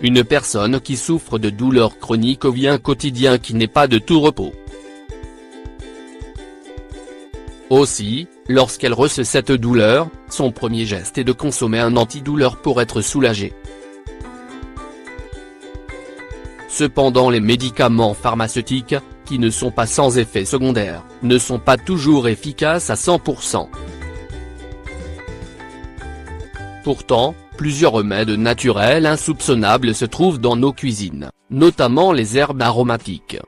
une personne qui souffre de douleurs chroniques vit un quotidien qui n'est pas de tout repos. Aussi, lorsqu'elle ressent cette douleur, son premier geste est de consommer un antidouleur pour être soulagée. Cependant les médicaments pharmaceutiques, qui ne sont pas sans effet secondaire, ne sont pas toujours efficaces à 100%. Pourtant, plusieurs remèdes naturels insoupçonnables se trouvent dans nos cuisines, notamment les herbes aromatiques.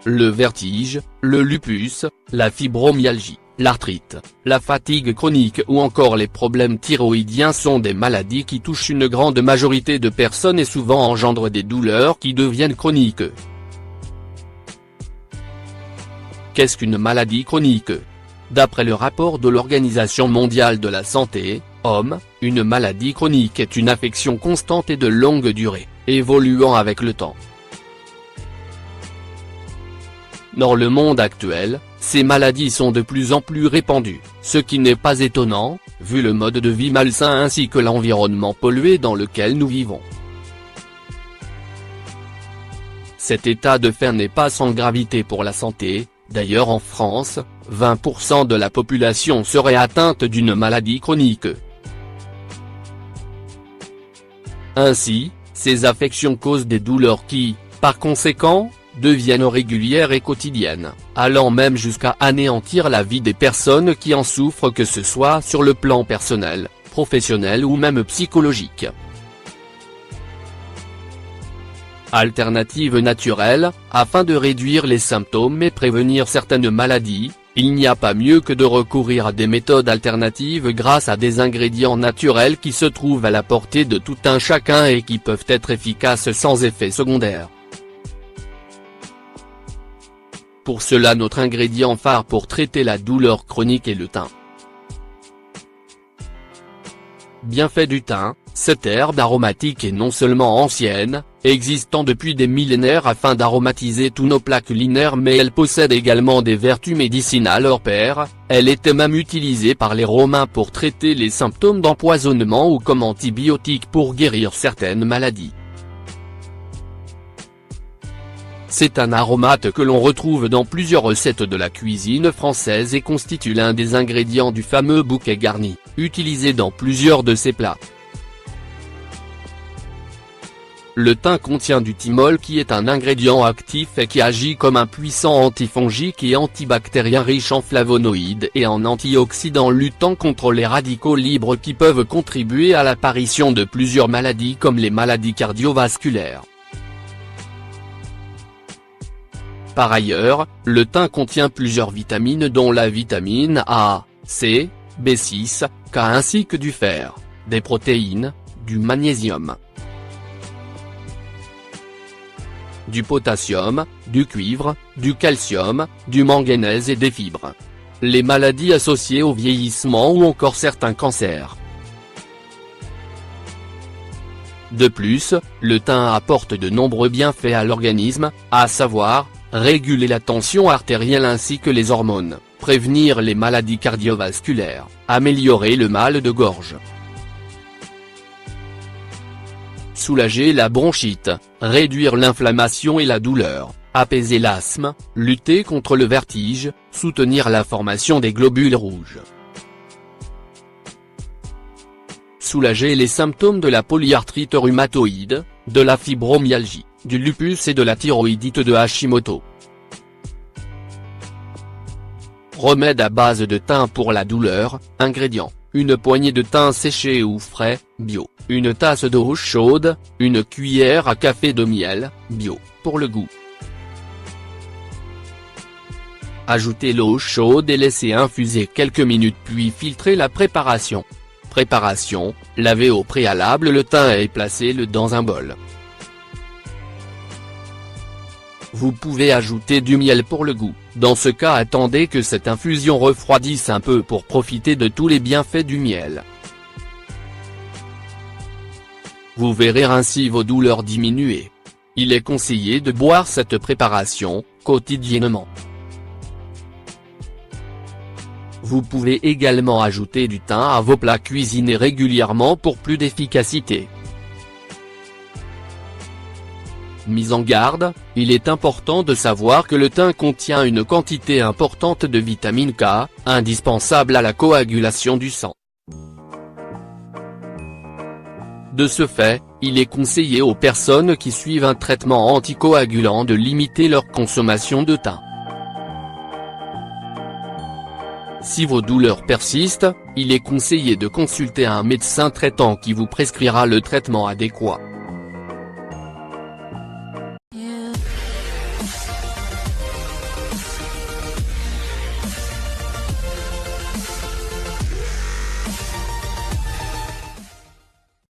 Le vertige, le lupus, la fibromyalgie, l'arthrite, la fatigue chronique ou encore les problèmes thyroïdiens sont des maladies qui touchent une grande majorité de personnes et souvent engendrent des douleurs qui deviennent chroniques. Qu'est-ce qu'une maladie chronique ? D'après le rapport de l'Organisation mondiale de la santé, OMS, une maladie chronique est une affection constante et de longue durée, évoluant avec le temps. Dans le monde actuel, ces maladies sont de plus en plus répandues, ce qui n'est pas étonnant, vu le mode de vie malsain ainsi que l'environnement pollué dans lequel nous vivons. Cet état de fait n'est pas sans gravité pour la santé. D'ailleurs en France, 20% de la population serait atteinte d'une maladie chronique. Ainsi, ces affections causent des douleurs qui, par conséquent, deviennent régulières et quotidiennes, allant même jusqu'à anéantir la vie des personnes qui en souffrent, que ce soit sur le plan personnel, professionnel ou même psychologique. Alternative naturelle, afin de réduire les symptômes et prévenir certaines maladies, il n'y a pas mieux que de recourir à des méthodes alternatives grâce à des ingrédients naturels qui se trouvent à la portée de tout un chacun et qui peuvent être efficaces sans effet secondaire. Pour cela, notre ingrédient phare pour traiter la douleur chronique est le thym. Bienfait du thym, cette herbe aromatique est non seulement ancienne, existant depuis des millénaires afin d'aromatiser tous nos plats culinaires, mais elle possède également des vertus médicinales hors pair. Elle était même utilisée par les Romains pour traiter les symptômes d'empoisonnement ou comme antibiotique pour guérir certaines maladies. C'est un aromate que l'on retrouve dans plusieurs recettes de la cuisine française et constitue l'un des ingrédients du fameux bouquet garni, utilisé dans plusieurs de ses plats. Le thym contient du thymol qui est un ingrédient actif et qui agit comme un puissant antifongique et antibactérien riche en flavonoïdes et en antioxydants luttant contre les radicaux libres qui peuvent contribuer à l'apparition de plusieurs maladies comme les maladies cardiovasculaires. Par ailleurs, le thym contient plusieurs vitamines dont la vitamine A, C, B6, K ainsi que du fer, des protéines, du magnésium, du potassium, du cuivre, du calcium, du manganèse et des fibres. Les maladies associées au vieillissement ou encore certains cancers. De plus, le thym apporte de nombreux bienfaits à l'organisme, à savoir, réguler la tension artérielle ainsi que les hormones, prévenir les maladies cardiovasculaires, améliorer le mal de gorge, soulager la bronchite, réduire l'inflammation et la douleur, apaiser l'asthme, lutter contre le vertige, soutenir la formation des globules rouges, soulager les symptômes de la polyarthrite rhumatoïde, de la fibromyalgie, du lupus et de la thyroïdite de Hashimoto. Remède à base de thym pour la douleur. Ingrédients: une poignée de thym séché ou frais, bio, une tasse d'eau chaude, une cuillère à café de miel, bio, pour le goût. Ajoutez l'eau chaude et laissez infuser quelques minutes puis filtrez la préparation. Préparation: lavez au préalable le thym et placez-le dans un bol. Vous pouvez ajouter du miel pour le goût. Dans ce cas, attendez que cette infusion refroidisse un peu pour profiter de tous les bienfaits du miel. Vous verrez ainsi vos douleurs diminuer. Il est conseillé de boire cette préparation quotidiennement. Vous pouvez également ajouter du thym à vos plats cuisinés régulièrement pour plus d'efficacité. Mise en garde, il est important de savoir que le thym contient une quantité importante de vitamine K, indispensable à la coagulation du sang. De ce fait, il est conseillé aux personnes qui suivent un traitement anticoagulant de limiter leur consommation de thym. Si vos douleurs persistent, il est conseillé de consulter un médecin traitant qui vous prescrira le traitement adéquat.